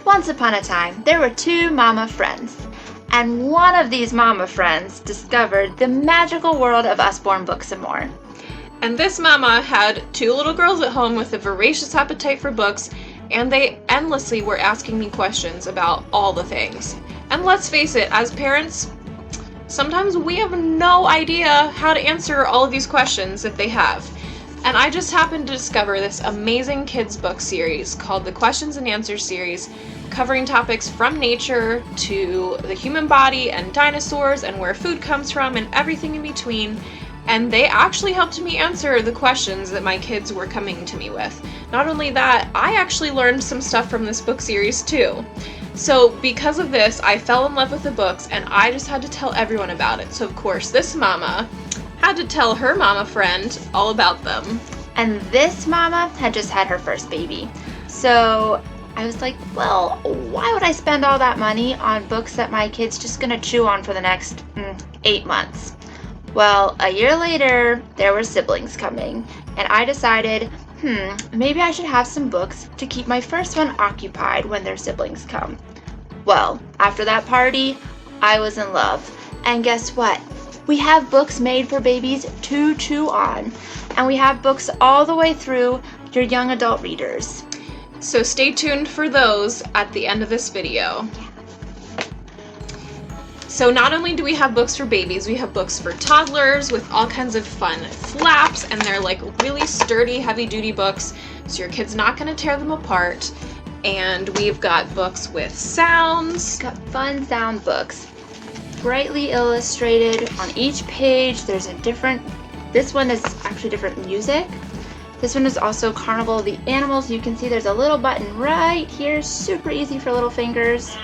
Once upon a time, there were two mama friends, and one of these mama friends discovered the magical world of Usborne Books and More. And this mama had two little girls at home with a voracious appetite for books, and they endlessly were asking me questions about all the things. And let's face it, as parents, sometimes we have no idea how to answer all of these questions that they have. And I just happened to discover this amazing kids book series called the Questions and Answers series, covering topics from nature to the human body and dinosaurs and where food comes from and everything in between. And they actually helped me answer the questions that my kids were coming to me with. Not only that, I actually learned some stuff from this book series too. So because of this, I fell in love with the books and I just had to tell everyone about it. So of course, this mama had to tell her mama friend all about them. And this mama had just had her first baby. So I was like, well, why would I spend all that money on books that my kid's just gonna chew on for the next 8 months? Well, a year later, there were siblings coming, and I decided, maybe I should have some books to keep my first one occupied when their siblings come. Well, after that party, I was in love. And guess what? We have books made for babies to chew on, and we have books all the way through your young adult readers. So stay tuned for those at the end of this video. So not only do we have books for babies, we have books for toddlers with all kinds of fun flaps, and they're like really sturdy, heavy-duty books, so your kid's not going to tear them apart. And we've got books with sounds. We've got fun sound books, brightly illustrated. On each page, there's a different, this one is actually different music. This one is also Carnival of the Animals. You can see there's a little button right here, super easy for little fingers.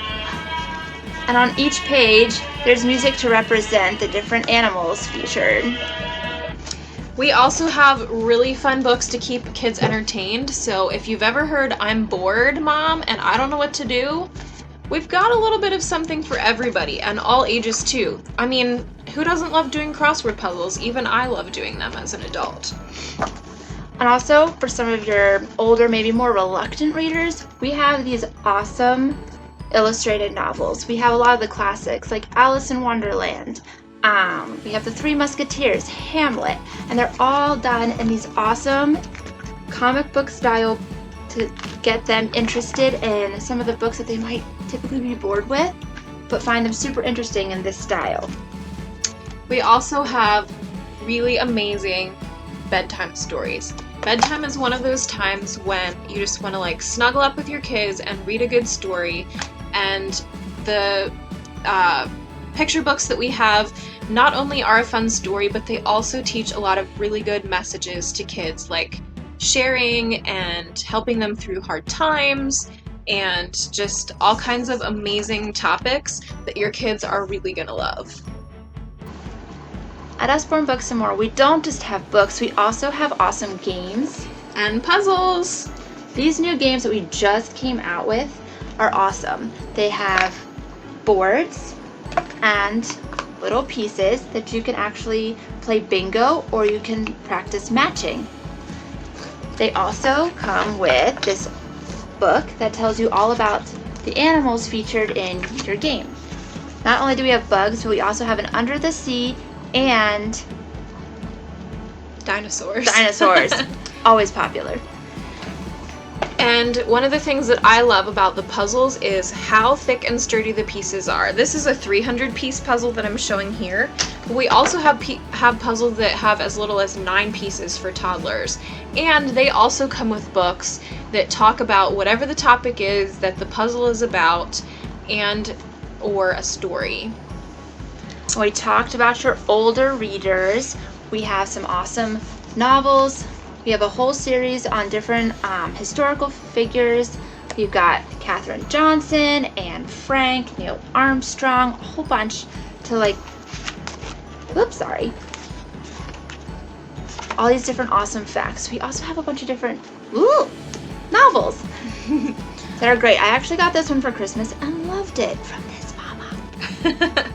And on each page, there's music to represent the different animals featured. We also have really fun books to keep kids entertained. So if you've ever heard, "I'm bored, Mom, and I don't know what to do," we've got a little bit of something for everybody, and all ages too. I mean, who doesn't love doing crossword puzzles? Even I love doing them as an adult. And also, for some of your older, maybe more reluctant readers, we have these awesome illustrated novels. We have a lot of the classics, like Alice in Wonderland. We have The Three Musketeers, Hamlet, and they're all done in these awesome comic book style to get them interested in some of the books that they might typically be bored with, but find them super interesting in this style. We also have really amazing bedtime stories. Bedtime is one of those times when you just want to like snuggle up with your kids and read a good story. And the picture books that we have not only are a fun story, but they also teach a lot of really good messages to kids, like sharing and helping them through hard times, and just all kinds of amazing topics that your kids are really gonna love. At Usborne Books and More, we don't just have books, we also have awesome games And puzzles! These new games that we just came out with are awesome. They have boards and little pieces that you can actually play bingo, or you can practice matching. They also come with this book that tells you all about the animals featured in your game. Not only do we have bugs, but we also have an under the sea and dinosaurs. Always popular. And one of the things that I love about the puzzles is how thick and sturdy the pieces are. This is a 300-piece puzzle that I'm showing here. But we also have puzzles that have as little as 9 pieces for toddlers. And they also come with books that talk about whatever the topic is that the puzzle is about, and or a story. We talked about your older readers. We have some awesome novels. We have a whole series on different historical figures. We've got Katherine Johnson, Anne Frank, Neil Armstrong, a whole bunch to all these different awesome facts. We also have a bunch of different novels that are great. I actually got this one for Christmas and loved it from this mama.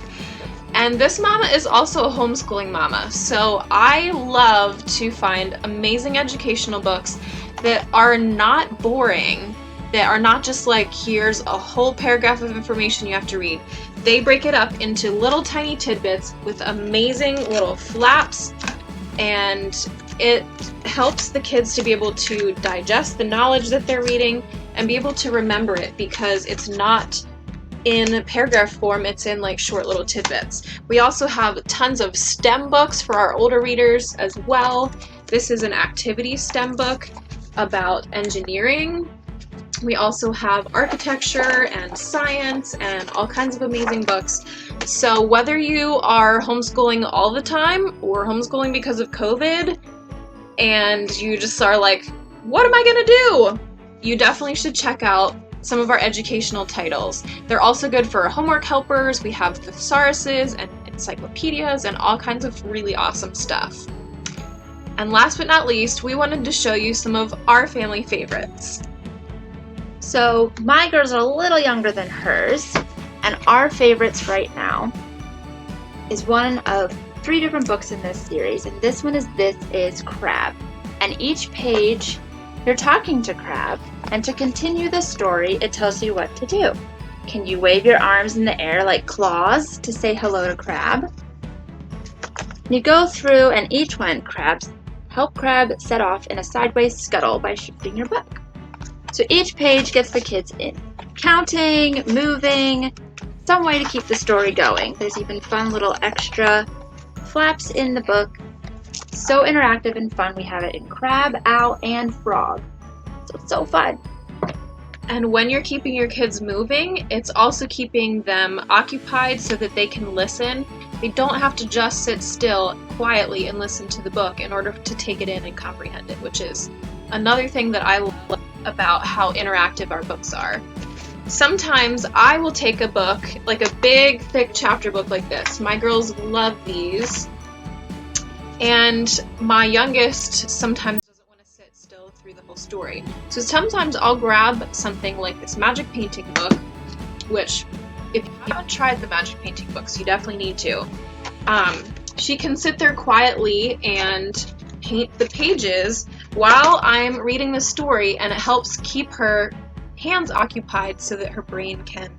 And this mama is also a homeschooling mama, so I love to find amazing educational books that are not boring, that are not just like, here's a whole paragraph of information you have to read. They break it up into little tiny tidbits with amazing little flaps, and it helps the kids to be able to digest the knowledge that they're reading and be able to remember it, because it's not in paragraph form, it's in like short little tidbits. We also have tons of STEM books for our older readers as well. This is an activity STEM book about engineering. We also have architecture and science and all kinds of amazing books. So whether you are homeschooling all the time or homeschooling because of COVID and you just are like, what am I gonna do? You definitely should check out some of our educational titles. They're also good for homework helpers. We have thesauruses and encyclopedias and all kinds of really awesome stuff. And last but not least, we wanted to show you some of our family favorites. So my girls are a little younger than hers, and our favorites right now is one of 3 different books in this series, and this one is This is Crab. And each page, you're talking to Crab, and to continue the story, it tells you what to do. Can you wave your arms in the air like claws to say hello to Crab? You go through, and each one, help Crab set off in a sideways scuttle by shifting your book. So each page gets the kids in counting, moving, some way to keep the story going. There's even fun little extra flaps in the book. So interactive and fun. We have it in crab, owl, and frog. So it's so fun. And when you're keeping your kids moving, it's also keeping them occupied so that they can listen. They don't have to just sit still quietly and listen to the book in order to take it in and comprehend it, which is another thing that I love about how interactive our books are. Sometimes I will take a book, like a big, thick chapter book like this. My girls love these. And my youngest sometimes doesn't want to sit still through the whole story. So sometimes I'll grab something like this magic painting book, which, if you haven't tried the magic painting books, you definitely need to. She can sit there quietly and paint the pages while I'm reading the story, and it helps keep her hands occupied so that her brain can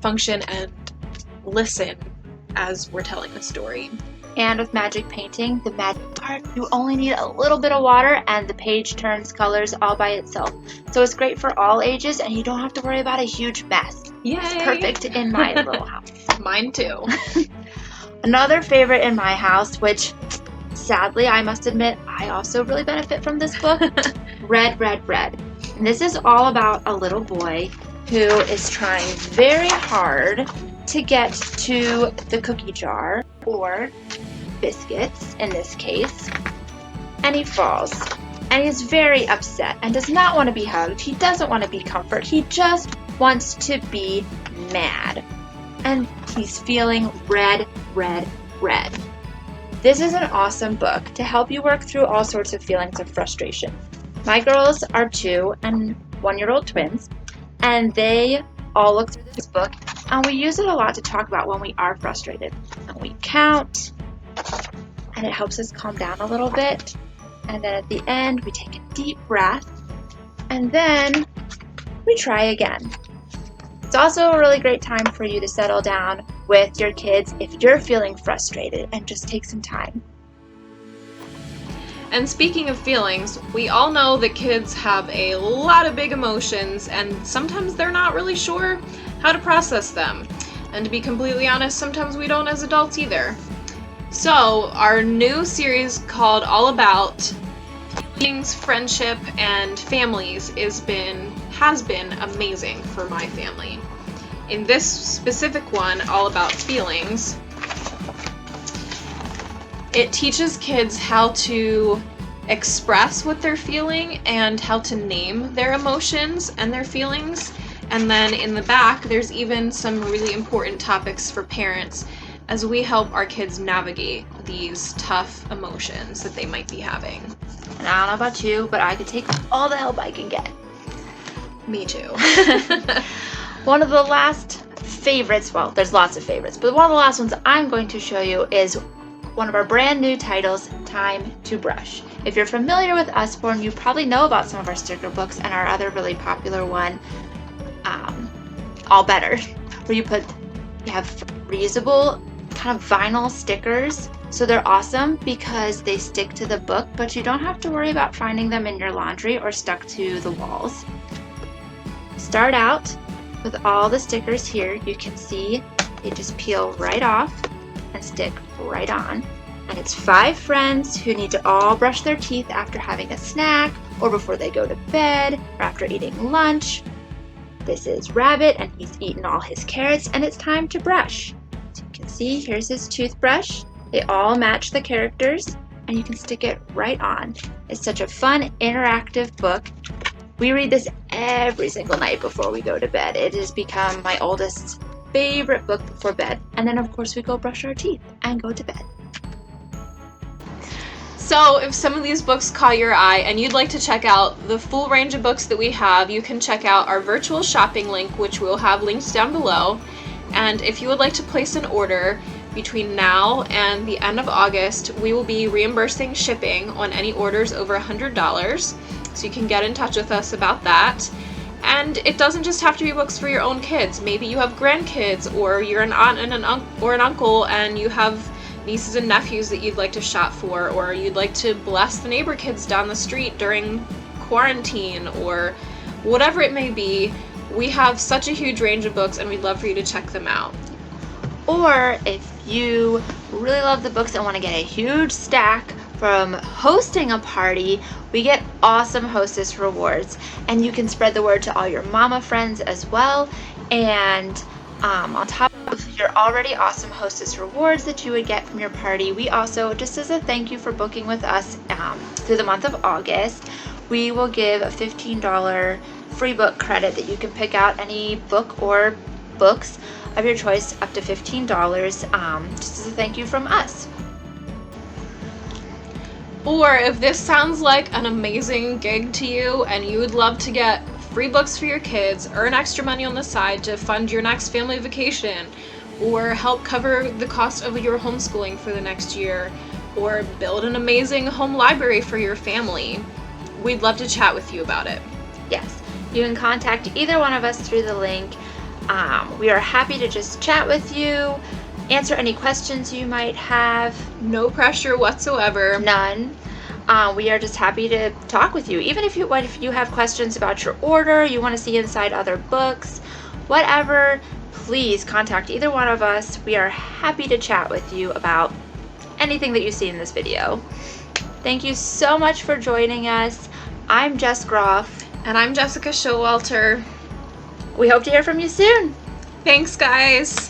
function and listen as we're telling the story. And with magic painting, the magic part, you only need a little bit of water and the page turns colors all by itself. So it's great for all ages, and you don't have to worry about a huge mess. Yay! It's perfect in my little house. Mine too. Another favorite in my house, which sadly I must admit I also really benefit from this book, Red, Red, Red. And this is all about a little boy who is trying very hard to get to the cookie jar, or biscuits in this case, and he falls. And he's very upset and does not want to be hugged. He doesn't want to be comforted. He just wants to be mad. And he's feeling red, red, red. This is an awesome book to help you work through all sorts of feelings of frustration. My girls are 2 and 1-year-old twins, and they all look through this book, and we use it a lot to talk about when we are frustrated. And we count, and it helps us calm down a little bit. And then at the end, we take a deep breath, and then we try again. It's also a really great time for you to settle down with your kids if you're feeling frustrated, and just take some time. And speaking of feelings, we all know that kids have a lot of big emotions, and sometimes they're not really sure how to process them. And to be completely honest, sometimes we don't as adults either. So our new series called All About Feelings, Friendship, and Families has been amazing for my family. In this specific one, All About Feelings, it teaches kids how to express what they're feeling and how to name their emotions and their feelings. And then in the back, there's even some really important topics for parents as we help our kids navigate these tough emotions that they might be having. And I don't know about you, but I could take all the help I can get. Me too. One of the last favorites, well, there's lots of favorites, but one of the last ones I'm going to show you is one of our brand new titles, Time to Brush. If you're familiar with Usborne, you probably know about some of our sticker books and our other really popular one, All Better, where you have reusable kind of vinyl stickers. So they're awesome because they stick to the book, but you don't have to worry about finding them in your laundry or stuck to the walls. Start out with all the stickers here. You can see they just peel right off and stick right on. And it's 5 friends who need to all brush their teeth after having a snack, or before they go to bed, or after eating lunch. This is Rabbit, and he's eaten all his carrots, and it's time to brush. So you can see, here's his toothbrush. They all match the characters, and you can stick it right on. It's such a fun, interactive book. We read this every single night before we go to bed. It has become my oldest's favorite book before bed. And then, of course, we go brush our teeth and go to bed. So if some of these books caught your eye and you'd like to check out the full range of books that we have, you can check out our virtual shopping link, which we'll have linked down below. And if you would like to place an order between now and the end of August, we will be reimbursing shipping on any orders over $100. So you can get in touch with us about that. And it doesn't just have to be books for your own kids. Maybe you have grandkids, or you're an aunt and an uncle, and you have nieces and nephews that you'd like to shop for, or you'd like to bless the neighbor kids down the street during quarantine, or whatever it may be. We have such a huge range of books, and we'd love for you to check them out. Or if you really love the books and want to get a huge stack from hosting a party, we get awesome hostess rewards, and you can spread the word to all your mama friends as well. And on top of your already awesome hostess rewards that you would get from your party, we also, just as a thank you for booking with us through the month of August, we will give a $15 free book credit that you can pick out any book or books of your choice, up to $15, just as a thank you from us. Or if this sounds like an amazing gig to you and you would love to get free books for your kids, earn extra money on the side to fund your next family vacation, or help cover the cost of your homeschooling for the next year, or build an amazing home library for your family, we'd love to chat with you about it. Yes, you can contact either one of us through the link. We are happy to just chat with you, answer any questions you might have. No pressure whatsoever. None. We are just happy to talk with you. Even if you have questions about your order, you want to see inside other books, whatever, please contact either one of us. We are happy to chat with you about anything that you see in this video. Thank you so much for joining us. I'm Jess Groff. And I'm Jessica Showalter. We hope to hear from you soon. Thanks, guys.